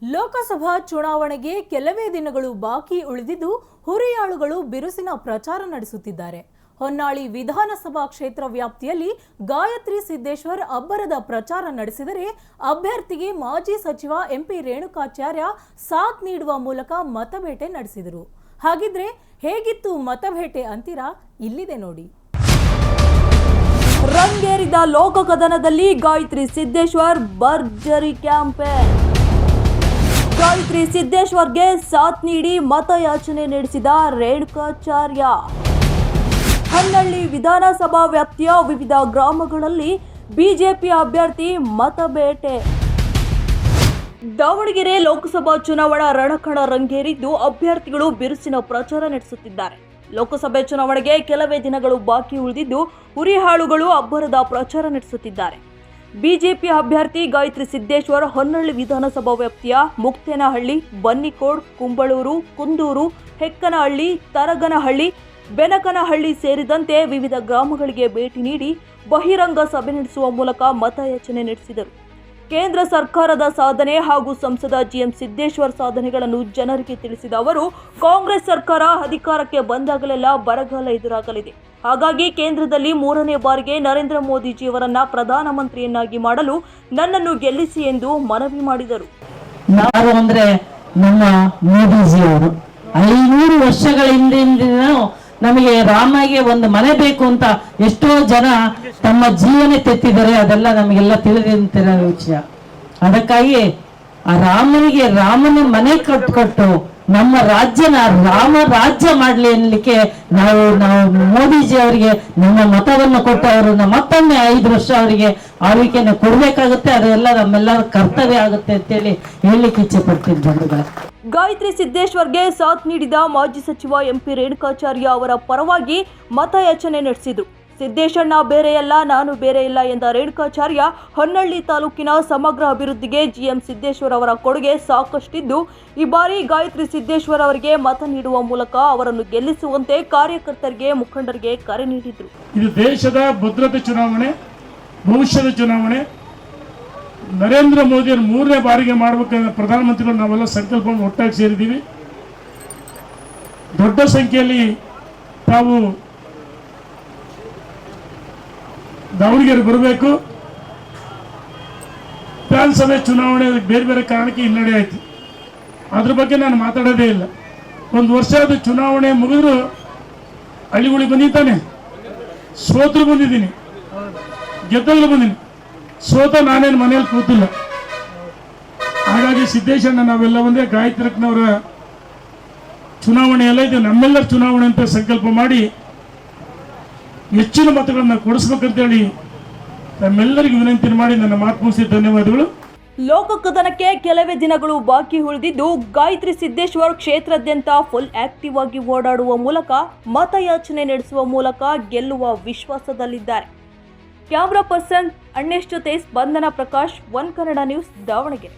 ಲೋಕಸಭಾ ಚುನಾವಣೆಗೆ ಕೆಲವೇ ದಿನಗಳು ಬಾಕಿ ಉಳಿದಿದ್ದು ಹುರಿಯಾಳುಗಳು ಬಿರುಸಿನ ಪ್ರಚಾರ ನಡೆಸುತ್ತಿದ್ದಾರೆ. ಹೊನ್ನಾಳಿ ವಿಧಾನಸಭಾ ಕ್ಷೇತ್ರ ವ್ಯಾಪ್ತಿಯಲ್ಲಿ ಗಾಯತ್ರಿ ಸಿದ್ದೇಶ್ವರ್ ಅಬ್ಬರದ ಪ್ರಚಾರ ನಡೆಸಿದರೆ ಅಭ್ಯರ್ಥಿಗೆ ಮಾಜಿ ಸಚಿವ ಎಂಪಿ ರೇಣುಕಾಚಾರ್ಯ ಸಾಥ್ ನೀಡುವ ಮೂಲಕ ಮತಬೇಟೆ ನಡೆಸಿದರು. ಹಾಗಿದ್ರೆ ಹೇಗಿತ್ತು ಮತಬೇಟೆ ಅಂತೀರಾ? ಇಲ್ಲಿದೆ ನೋಡಿ. ರಂಗೇರಿದ ಲೋಕಕದನದಲ್ಲಿ ಗಾಯತ್ರಿ ಸಿದ್ದೇಶ್ವರ್ ಭರ್ಜರಿ ಕ್ಯಾಂಪೇನ್. ಗಾಯತ್ರಿ ಸಿದ್ದೇಶ್ವರ್ಗೆ ಸಾಥ್ ನೀಡಿ ಮತಯಾಚನೆ ನಡೆಸಿದ ರೇಣುಕಾಚಾರ್ಯ. ಹೊನ್ನಳ್ಳಿ ವಿಧಾನಸಭಾ ವ್ಯಾಪ್ತಿಯ ವಿವಿಧ ಗ್ರಾಮಗಳಲ್ಲಿ ಬಿಜೆಪಿ ಅಭ್ಯರ್ಥಿ ಮತಬೇಟೆ. ದಾವಣಗೆರೆ ಲೋಕಸಭಾ ಚುನಾವಣಾ ರಣಕಣ ರಂಗೇರಿದ್ದು ಅಭ್ಯರ್ಥಿಗಳು ಬಿರುಸಿನ ಪ್ರಚಾರ ನಡೆಸುತ್ತಿದ್ದಾರೆ. ಲೋಕಸಭೆ ಚುನಾವಣೆಗೆ ಕೆಲವೇ ದಿನಗಳು ಬಾಕಿ ಉಳಿದಿದ್ದು ಹುರಿಹಾಳುಗಳು ಅಬ್ಬರದ ಪ್ರಚಾರ ನಡೆಸುತ್ತಿದ್ದಾರೆ. ಬಿಜೆಪಿ ಅಭ್ಯರ್ಥಿ ಗಾಯತ್ರಿ ಸಿದ್ದೇಶ್ವರ್ ಹೊನ್ನಳ್ಳಿ ವಿಧಾನಸಭಾ ವ್ಯಾಪ್ತಿಯ ಮುಕ್ತೇನಹಳ್ಳಿ, ಬನ್ನಿಕೋಡ್, ಕುಂಬಳೂರು, ಕುಂದೂರು, ಹೆಕ್ಕನಹಳ್ಳಿ, ತರಗನಹಳ್ಳಿ, ಬೆನಕನಹಳ್ಳಿ ಸೇರಿದಂತೆ ವಿವಿಧ ಗ್ರಾಮಗಳಿಗೆ ಭೇಟಿ ನೀಡಿ ಬಹಿರಂಗ ಸಭೆ ನಡೆಸುವ ಮೂಲಕ ಮತಯಾಚನೆ ನಡೆಸಿದರು. ಕೇಂದ್ರ ಸರ್ಕಾರದ ಸಾಧನೆ ಹಾಗೂ ಸಂಸದ ಜಿಎಂ ಸಿದ್ದೇಶ್ವರ್ ಸಾಧನೆಗಳನ್ನು ಜನರಿಗೆ ತಿಳಿಸಿದ ಅವರು, ಕಾಂಗ್ರೆಸ್ ಸರ್ಕಾರ ಅಧಿಕಾರಕ್ಕೆ ಬಂದಾಗಲೆಲ್ಲ ಬರಗಾಲ ಎದುರಾಗಲಿದೆ. ಹಾಗಾಗಿ ಕೇಂದ್ರದಲ್ಲಿ 3ನೇ ಬಾರಿಗೆ ನರೇಂದ್ರ ಮೋದಿಜಿಯವರನ್ನ ಪ್ರಧಾನಮಂತ್ರಿಯನ್ನಾಗಿ ಮಾಡಲು ನನ್ನನ್ನು ಗೆಲ್ಲಿಸಿ ಎಂದು ಮನವಿ ಮಾಡಿದರು. ಯಾರು ಅಂದ್ರೆ ನಮ್ಮ ಮೋದಿಜಿಯವರು 500 ವರ್ಷಗಳ ಹಿಂದಿಂದ ನಮಗೆ ರಾಮಗೆ ಒಂದು ಮನೆ ಬೇಕು ಅಂತ ಎಷ್ಟೋ ಜನ ತಮ್ಮ ಜೀವನ ತೆತ್ತಿದ್ದಾರೆ. ಅದೆಲ್ಲ ನಮಗೆಲ್ಲ ತಿಳಿದಿರೋ ವಿಷಯ. ಅದಕ್ಕಾಗಿ ಆ ರಾಮನ ಮನೆ ಕಟ್ಕೊಟ್ಟು ನಮ್ಮ ರಾಜ್ಯನ ರಾಮ ರಾಜ್ಯ ಮಾಡ್ಲಿ ಅನ್ನಲಿಕ್ಕೆ ನಾವು ಮೋದಿಜಿ ಅವರಿಗೆ ನಮ್ಮ ಮತವನ್ನು ಕೊಟ್ಟು ಅವರನ್ನ ಮತ್ತೊಮ್ಮೆ 5 ವರ್ಷ ಅವರಿಗೆ ಆಳ್ವಿಕೆಯನ್ನು ಕೊಡ್ಬೇಕಾಗುತ್ತೆ. ಅದೆಲ್ಲ ನಮ್ಮೆಲ್ಲರ ಕರ್ತವ್ಯ ಆಗುತ್ತೆ ಅಂತೇಳಿ ಹೇಳಲಿಕ್ಕೆ ಇಚ್ಛೆ ಪಡ್ತೀನಿ ಬಂಧುಗಳೇ. ಗಾಯತ್ರಿ ಸಿದ್ದೇಶ್ವರ್ಗೆ ಸಾಥ್ ನೀಡಿದ ಮಾಜಿ ಸಚಿವ ಎಂಪಿ ರೇಣುಕಾಚಾರ್ಯ ಅವರ ಪರವಾಗಿ ಮತಯಾಚನೆ ನಡೆಸಿದರು. ಸಿದ್ದೇಶಣ್ಣ ಬೇರೆಯಲ್ಲ, ನಾನು ಬೇರೆಯಿಲ್ಲ ಎಂದ ರೇಣುಕಾಚಾರ್ಯ ಹೊನ್ನಳ್ಳಿ ತಾಲೂಕಿನ ಸಮಗ್ರ ಅಭಿವೃದ್ಧಿಗೆ ಜಿಎಂ ಸಿದ್ದೇಶ್ವರ್ ಅವರ ಕೊಡುಗೆ ಸಾಕಷ್ಟಿದ್ದು ಈ ಬಾರಿ ಗಾಯತ್ರಿ ಸಿದ್ದೇಶ್ವರ್ ಅವರಿಗೆ ಮತ ನೀಡುವ ಮೂಲಕ ಅವರನ್ನು ಗೆಲ್ಲಿಸುವಂತೆ ಕಾರ್ಯಕರ್ತರಿಗೆ, ಮುಖಂಡರಿಗೆ ಕರೆ ನೀಡಿದರು. ಇದು ದೇಶದ ಭದ್ರತೆ ಚುನಾವಣೆ, ಭವಿಷ್ಯದ ಚುನಾವಣೆ. ನರೇಂದ್ರ ಮೋದಿಯವರು 3ನೇ ಬಾರಿಗೆ ಮಾಡಬೇಕಂದ್ರೆ ಪ್ರಧಾನಮಂತ್ರಿಗಳು ನಾವೆಲ್ಲ ಸಂಕಲ್ಪವನ್ನು ಒಟ್ಟಾಗಿ ಸೇರಿದ್ದೀವಿ. ದೊಡ್ಡ ಸಂಖ್ಯೆಯಲ್ಲಿ ತಾವು ದಾವಣಗೆರೆ ಬರಬೇಕು. ವಿಧಾನಸಭೆ ಚುನಾವಣೆ ಬೇರೆ ಬೇರೆ ಕಾರಣಕ್ಕೆ ಹಿನ್ನಡೆ ಆಯಿತು. ಅದ್ರ ಬಗ್ಗೆ ನಾನು ಮಾತಾಡೋದೇ ಇಲ್ಲ. 1 ವರ್ಷ ಅದು ಚುನಾವಣೆ ಮುಗಿದ್ರು ಹಳ್ಳಿಗುಳಿ ಬಂದಿದ್ದಾನೆ. ಸೋತರು ಬಂದಿದ್ದೀನಿ, ಗೆದ್ದಲು ಬಂದೀನಿ. ಸೋತ ನಾನೇನು ಮನೆಯಲ್ಲಿ ಕೂತಿಲ್ಲ. ಹಾಗಾಗಿ ಸಿದ್ದೇಶಣ್ಣ ನಾವೆಲ್ಲ ಒಂದೇ ಗಾಯತ್ರಿನವರ ಚುನಾವಣೆ ಎಲ್ಲ ಇದು ನಮ್ಮೆಲ್ಲರ ಚುನಾವಣೆ ಅಂತ ಸಂಕಲ್ಪ ಮಾಡಿ ಹೆಚ್ಚಿನ ಮತಗಳನ್ನು ಕೊಡಿಸ್ಬೇಕಂತೇಳಿ ನಮ್ಮೆಲ್ಲರಿಗೂ ವಿನಂತಿ ಮಾಡಿ ನನ್ನ ಮಾತು ಮುಗಿಸಿ ಧನ್ಯವಾದಗಳು. ಲೋಕಕದನಕ್ಕೆ ಕೆಲವೇ ದಿನಗಳು ಬಾಕಿ ಉಳಿದಿದ್ದು ಗಾಯತ್ರಿ ಸಿದ್ದೇಶ್ವರ್ ಕ್ಷೇತ್ರಾದ್ಯಂತ ಫುಲ್ ಆಕ್ಟಿವ್ ಆಗಿ ಓಡಾಡುವ ಮೂಲಕ ಮತಯಾಚನೆ ನಡೆಸುವ ಮೂಲಕ ಗೆಲ್ಲುವ ವಿಶ್ವಾಸದಲ್ಲಿದ್ದಾರೆ. ಕ್ಯಾಮರಾ ಪರ್ಸನ್ ಅಣ್ಣೇಶ್ ಜೊತೆ ಸ್ಪಂದನ ಪ್ರಕಾಶ್, ಒನ್ ಕನ್ನಡ ನ್ಯೂಸ್, ದಾವಣಗೆರೆ.